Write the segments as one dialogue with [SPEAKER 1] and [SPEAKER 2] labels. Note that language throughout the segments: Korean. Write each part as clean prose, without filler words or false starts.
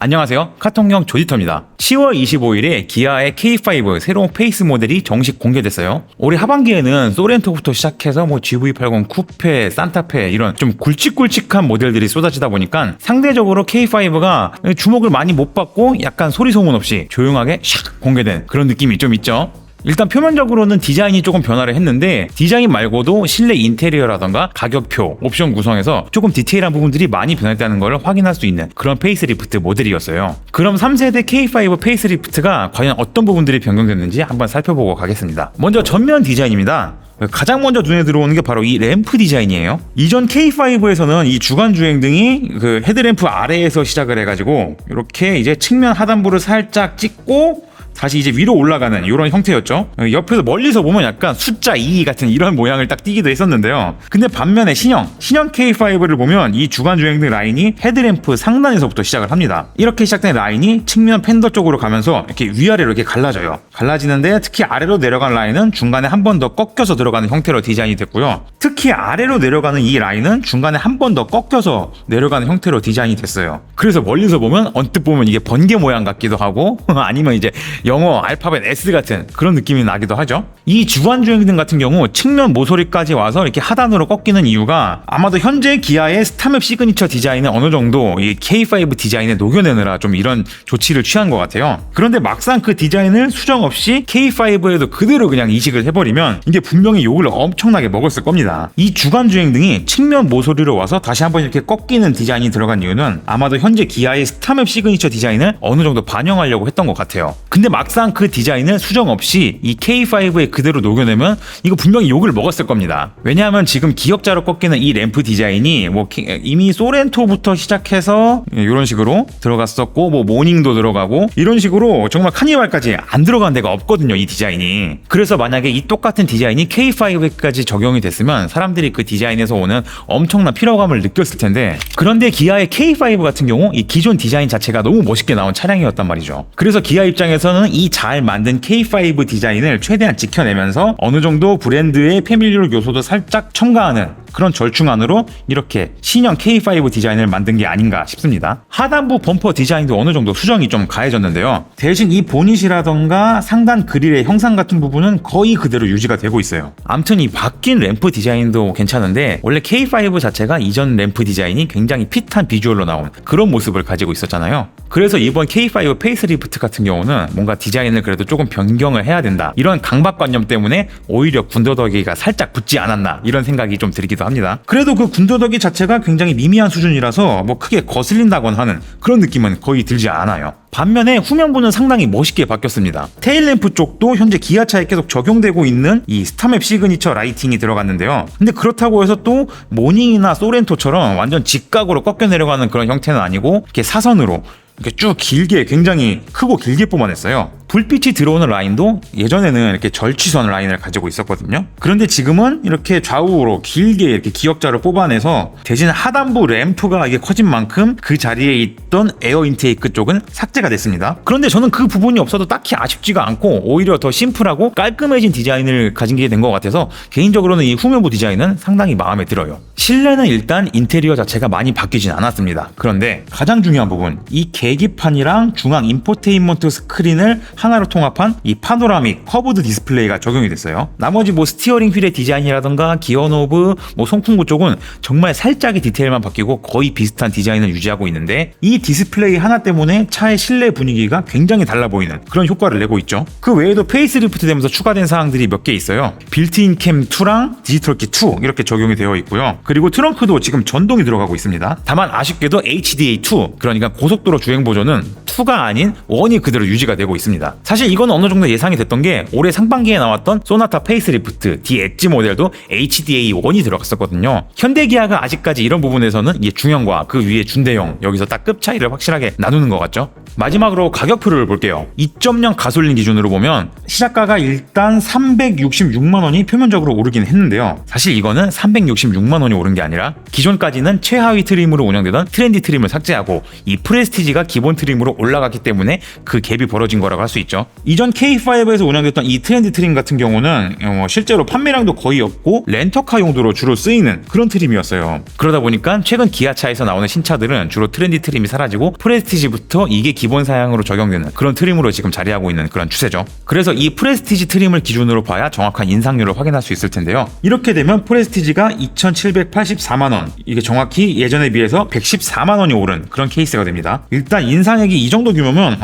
[SPEAKER 1] 안녕하세요. 카통형 조디터입니다. 10월 25일에 기아의 K5 새로운 페이스 모델이 정식 공개됐어요. 올해 하반기에는 소렌토부터 시작해서 GV80 쿠페, 산타페 이런 좀 굵직굵직한 모델들이 쏟아지다 보니까 상대적으로 K5가 주목을 많이 못 받고 약간 소리 소문 없이 조용하게 샥 공개된 그런 느낌이 좀 있죠. 일단 표면적으로는 디자인이 조금 변화를 했는데 디자인 말고도 실내 인테리어라던가 가격표, 옵션 구성에서 조금 디테일한 부분들이 많이 변했다는 걸 확인할 수 있는 그런 페이스리프트 모델이었어요. 그럼 3세대 K5 페이스리프트가 과연 어떤 부분들이 변경됐는지 한번 살펴보고 가겠습니다. 먼저 전면 디자인입니다. 가장 먼저 눈에 들어오는 게 바로 이 램프 디자인이에요. 이전 K5에서는 이 주간 주행등이 그 헤드램프 아래에서 시작을 해가지고 이렇게 이제 측면 하단부를 살짝 찍고 다시 이제 위로 올라가는 이런 형태였죠. 옆에서 멀리서 보면 약간 숫자 2 같은 이런 모양을 딱 띄기도 했었는데요. 근데 반면에 신형 K5를 보면 이 주간 주행등 라인이 헤드램프 상단에서부터 시작을 합니다. 이렇게 시작된 라인이 측면 팬더 쪽으로 가면서 이렇게 위아래로 이렇게 갈라져요. 갈라지는데 특히 아래로 내려간 라인은 중간에 한 번 더 꺾여서 들어가는 형태로 디자인이 됐고요. 특히 아래로 내려가는 이 라인은 중간에 한 번 더 꺾여서 내려가는 형태로 디자인이 됐어요. 그래서 멀리서 보면 언뜻 보면 이게 번개 모양 같기도 하고 아니면 이제 영어 알파벳 S 같은 그런 느낌이 나기도 하죠. 이 주간 주행등 같은 경우 측면 모서리까지 와서 이렇게 하단으로 꺾이는 이유가 아마도 현재 기아의 스타맵 시그니처 디자인을 어느 정도 이 K5 디자인에 녹여내느라 좀 이런 조치를 취한 것 같아요. 그런데 막상 그 디자인을 수정 없이 K5에도 그대로 그냥 이식을 해버리면 이게 분명히 욕을 엄청나게 먹었을 겁니다. 이 주간 주행등이 측면 모서리로 와서 다시 한번 이렇게 꺾이는 디자인이 들어간 이유는 아마도 현재 기아의 스타맵 시그니처 디자인을 어느 정도 반영하려고 했던 것 같아요. 근데 막상 그 디자인을 수정 없이 이 K5에 그대로 녹여내면 이거 분명히 욕을 먹었을 겁니다. 왜냐하면 지금 기역자로 꺾이는 이 램프 디자인이 이미 소렌토부터 시작해서 이런 식으로 들어갔었고 모닝도 들어가고 이런 식으로 정말 카니발까지 안 들어간 데가 없거든요, 이 디자인이. 그래서 만약에 이 똑같은 디자인이 K5에까지 적용이 됐으면 사람들이 그 디자인에서 오는 엄청난 피로감을 느꼈을 텐데, 그런데 기아의 K5 같은 경우 이 기존 디자인 자체가 너무 멋있게 나온 차량이었단 말이죠. 그래서 기아 입장에서는 이 잘 만든 K5 디자인을 최대한 지켜내면서 어느 정도 브랜드의 패밀리룩 요소도 살짝 첨가하는 그런 절충안으로 이렇게 신형 K5 디자인을 만든 게 아닌가 싶습니다. 하단부 범퍼 디자인도 어느 정도 수정이 좀 가해졌는데요. 대신 이 보닛이라던가 상단 그릴의 형상 같은 부분은 거의 그대로 유지가 되고 있어요. 암튼 이 바뀐 램프 디자인도 괜찮은데 원래 K5 자체가 이전 램프 디자인이 굉장히 핏한 비주얼로 나온 그런 모습을 가지고 있었잖아요. 그래서 이번 K5 페이스리프트 같은 경우는 뭔가 디자인을 그래도 조금 변경을 해야 된다, 이런 강박관념 때문에 오히려 군더더기가 살짝 붙지 않았나 이런 생각이 좀 들기도 합니다. 그래도 그 군더더기 자체가 굉장히 미미한 수준이라서 크게 거슬린다거나 하는 그런 느낌은 거의 들지 않아요. 반면에 후면부는 상당히 멋있게 바뀌었습니다. 테일램프 쪽도 현재 기아차에 계속 적용되고 있는 이 스타맵 시그니처 라이팅이 들어갔는데요. 근데 그렇다고 해서 또 모닝이나 소렌토처럼 완전 직각으로 꺾여 내려가는 그런 형태는 아니고 이렇게 사선으로 이렇게 쭉 길게, 굉장히 크고 길게 뽑아냈어요. 불빛이 들어오는 라인도 예전에는 이렇게 절취선 라인을 가지고 있었거든요. 그런데 지금은 이렇게 좌우로 길게 이렇게 기역자를 뽑아내서 대신 하단부 램프가 이게 커진 만큼 그 자리에 있던 에어 인테이크 쪽은 삭제가 됐습니다. 그런데 저는 그 부분이 없어도 딱히 아쉽지가 않고 오히려 더 심플하고 깔끔해진 디자인을 가진 게 된 것 같아서 개인적으로는 이 후면부 디자인은 상당히 마음에 들어요. 실내는 일단 인테리어 자체가 많이 바뀌진 않았습니다. 그런데 가장 중요한 부분, 이 계기판이랑 중앙 인포테인먼트 스크린을 하나로 통합한 이 파노라믹 커브드 디스플레이가 적용이 됐어요. 나머지 스티어링 휠의 디자인이라던가 기어 노브, 송풍구 쪽은 정말 살짝의 디테일만 바뀌고 거의 비슷한 디자인을 유지하고 있는데, 이 디스플레이 하나 때문에 차의 실내 분위기가 굉장히 달라 보이는 그런 효과를 내고 있죠. 그 외에도 페이스리프트 되면서 추가된 사항들이 몇 개 있어요. 빌트인 캠 2랑 디지털 키 2 이렇게 적용이 되어 있고요. 그리고 트렁크도 지금 전동이 들어가고 있습니다. 다만 아쉽게도 HDA2, 그러니까 고속도로 주행 보조는 2가 아닌 1이 그대로 유지가 되고 있습니다. 사실 이건 어느 정도 예상이 됐던 게 올해 상반기에 나왔던 소나타 페이스리프트 D 엣지 모델도 HDA1이 들어갔었거든요. 현대기아가 아직까지 이런 부분에서는 이 중형과 그 위에 준대형, 여기서 딱 급 차이를 확실하게 나누는 것 같죠. 마지막으로 가격표를 볼게요. 2.0 가솔린 기준으로 보면 시작가가 일단 366만 원이 표면적으로 오르긴 했는데요. 사실 이거는 366만 원이 오른 게 아니라 기존까지는 최하위 트림으로 운영되던 트렌디 트림을 삭제하고 이 프레스티지가 기본 트림으로 올라갔기 때문에 그 갭이 벌어진 거라고 할 수 있죠. 이전 K5에서 운영됐던 이 트렌디 트림 같은 경우는 실제로 판매량도 거의 없고 렌터카 용도로 주로 쓰이는 그런 트림이었어요. 그러다 보니까 최근 기아차에서 나오는 신차들은 주로 트렌디 트림이 사라지고 프레스티지부터 이게 기본 사양으로 적용되는 그런 트림으로 지금 자리하고 있는 그런 추세죠. 그래서 이 프레스티지 트림을 기준으로 봐야 정확한 인상률을 확인할 수 있을 텐데요. 이렇게 되면 프레스티지가 2,784만 원, 이게 정확히 예전에 비해서 114만 원이 오른 그런 케이스가 됩니다. 일단 인상액이 이 정도 규모면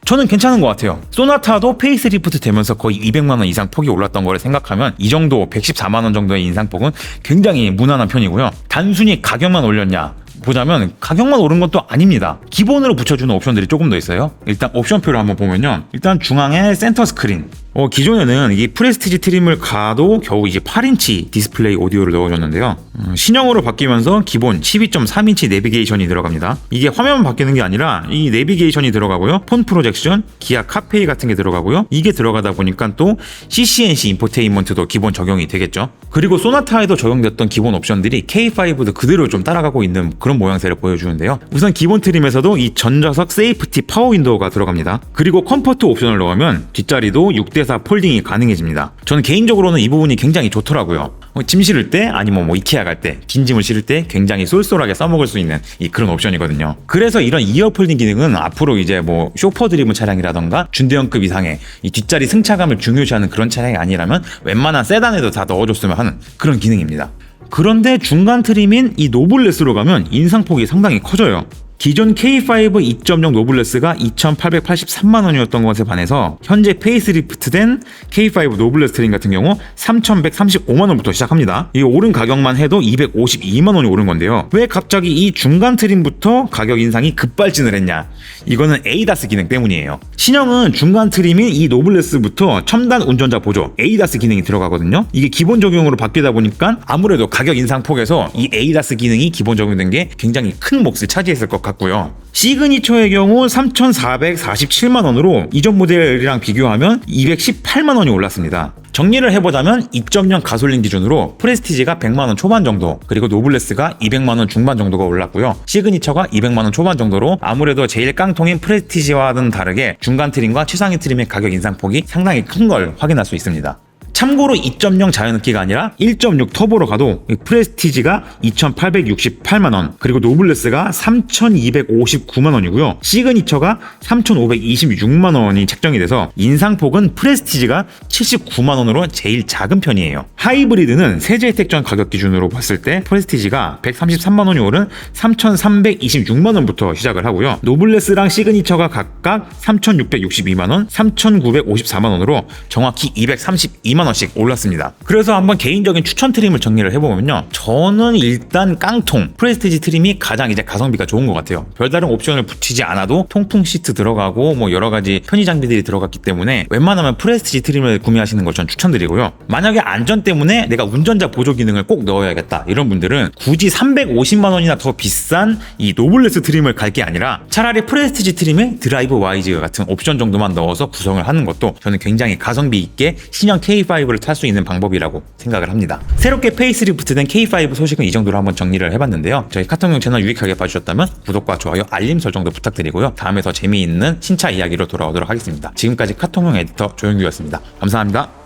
[SPEAKER 1] 저는 괜찮은 것 같아요. 소나타도 페이스리프트 되면서 거의 200만 원 이상 폭이 올랐던 거를 생각하면 이 정도 114만 원 정도의 인상폭은 굉장히 무난한 편이고요. 단순히 가격만 올렸냐 보자면 가격만 오른 건 또 아닙니다. 기본으로 붙여주는 옵션들이 조금 더 있어요. 일단 옵션표를 한번 보면요. 일단 중앙에 센터 스크린. 기존에는 이 프레스티지 트림을 가도 겨우 이제 8인치 디스플레이 오디오를 넣어줬는데요. 신형으로 바뀌면서 기본 12.3인치 내비게이션이 들어갑니다. 이게 화면만 바뀌는 게 아니라 이 내비게이션이 들어가고요. 폰 프로젝션, 기아 카페이 같은 게 들어가고요. 이게 들어가다 보니까 또 CCNC 인포테인먼트도 기본 적용이 되겠죠. 그리고 소나타에도 적용됐던 기본 옵션들이 K5도 그대로 좀 따라가고 있는 그런 모양새를 보여주는데요. 우선 기본 트림에서도 이 전좌석 세이프티 파워 윈도우가 들어갑니다. 그리고 컴포트 옵션을 넣으면 뒷자리도 6대4 폴딩이 가능해집니다. 저는 개인적으로는 이 부분이 굉장히 좋더라고요. 짐 실을 때 아니면 이케아 갈 때 긴 짐을 실을 때 굉장히 쏠쏠하게 써먹을 수 있는 그런 옵션이거든요. 그래서 이런 이어 폴딩 기능은 앞으로 이제 쇼퍼 드리븐 차량이라던가 준대형급 이상의 이 뒷자리 승차감을 중요시하는 그런 차량이 아니라면 웬만한 세단에도 다 넣어줬으면 하는 그런 기능입니다. 그런데 중간 트림인 이 노블레스로 가면 인상폭이 상당히 커져요. 기존 K5 2.0 노블레스가 2,883만 원이었던 것에 반해서 현재 페이스리프트된 K5 노블레스 트림 같은 경우 3,135만 원부터 시작합니다. 이 오른 가격만 해도 252만 원이 오른 건데요. 왜 갑자기 이 중간 트림부터 가격 인상이 급발진을 했냐? 이거는 ADAS 기능 때문이에요. 신형은 중간 트림인 이 노블레스부터 첨단 운전자 보조 ADAS 기능이 들어가거든요. 이게 기본 적용으로 바뀌다 보니까 아무래도 가격 인상폭에서 이 ADAS 기능이 기본 적용된 게 굉장히 큰 몫을 차지했을 것 같고요. 시그니처의 경우 3,447만 원으로 이전 모델이랑 비교하면 218만 원이 올랐습니다. 정리를 해보자면 2.0 가솔린 기준으로 프레스티지가 100만 원 초반 정도, 그리고 노블레스가 200만 원 중반 정도가 올랐고요. 시그니처가 200만 원 초반 정도로 아무래도 제일 깡통인 프레스티지와는 다르게 중간 트림과 최상위 트림의 가격 인상폭이 상당히 큰 걸 확인할 수 있습니다. 참고로 2.0 자연흡기가 아니라 1.6 터보로 가도 프레스티지가 2,868만 원, 그리고 노블레스가 3,259만 원이고요. 시그니처가 3,526만 원이 책정이 돼서 인상폭은 프레스티지가 79만 원으로 제일 작은 편이에요. 하이브리드는 세제 혜택전 가격 기준으로 봤을 때 프레스티지가 133만 원이 오른 3,326만 원부터 시작을 하고요. 노블레스랑 시그니처가 각각 3,662만 원, 3,954만 원으로 정확히 232만 원씩 올랐습니다. 그래서 한번 개인적인 추천 트림을 정리를 해보면요. 저는 일단 깡통 프레스티지 트림이 가장 이제 가성비가 좋은 것 같아요. 별다른 옵션을 붙이지 않아도 통풍 시트 들어가고 여러 가지 편의 장비들이 들어갔기 때문에 웬만하면 프레스티지 트림을 구매하시는 걸 전 추천드리고요. 만약에 안전 때문에 내가 운전자 보조 기능을 꼭 넣어야겠다 이런 분들은 굳이 350만 원이나 더 비싼 이 노블레스 트림을 갈 게 아니라 차라리 프레스티지 트림에 드라이브 와이즈 같은 옵션 정도만 넣어서 구성을 하는 것도 저는 굉장히 가성비 있게 신형 K5를 탈 수 있는 방법이라고 생각을 합니다. 새롭게 페이스리프트된 K5 소식은 이 정도로 한번 정리를 해봤는데요. 저희 카톡용 채널 유익하게 봐주셨다면 구독과 좋아요, 알림 설정도 부탁드리고요. 다음에 더 재미있는 신차 이야기로 돌아오도록 하겠습니다. 지금까지 카톡용 에디터 조영규였습니다. 감사합니다.